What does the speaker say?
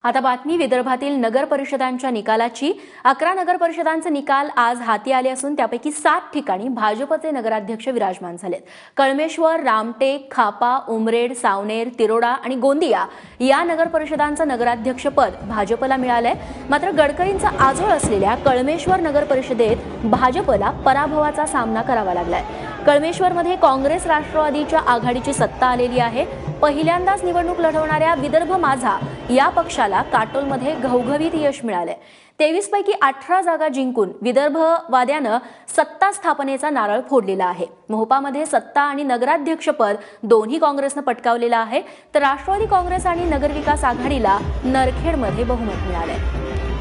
आता बातमी विदर्भातील नगर परिषदांच्या निकालाची। 11 नगर परिषदांचे निकाल आज हाती आले असून त्यापैकी 7 ठिकाणी भाजपचे नगराध्यक्ष विराजमान झालेत। कळमेश्वर, रामटेक, खापा, उमरेड, सावनेर, तिरोडा आणि गोंदिया या नगर परिषदांचं नगराध्यक्षपद भाजपला मिळालंय। मात्र गडकरींचा आजोळ असलेल्या कळमेश्वर नगर परिषदेत भाजपला पराभवाचा सामना करावा लागलाय। कळमेश्वरमध्ये काँग्रेस राष्ट्रवादीच्या आघाडीची सत्ता आलेली आहे। पहिल्यांदाच निवडणूक लढवणाऱ्या विदर्भ माझा या पक्षाला काटोलमध्ये घवघवीत यश मिळालंय। 23 पैकी 18 जागा जिंकून विदर्भवाद्यानं सत्ता स्थापनेचा नारळ फोडलेला आहे। मोहपामध्ये सत्ता आणि नगराध्यक्षपद दोन्ही काँग्रेसनं पटकावलेलं आहे, तर राष्ट्रवादी काँग्रेस आणि नगरविकास आघाडीला नरखेडमध्ये बहुमत मिळालंय।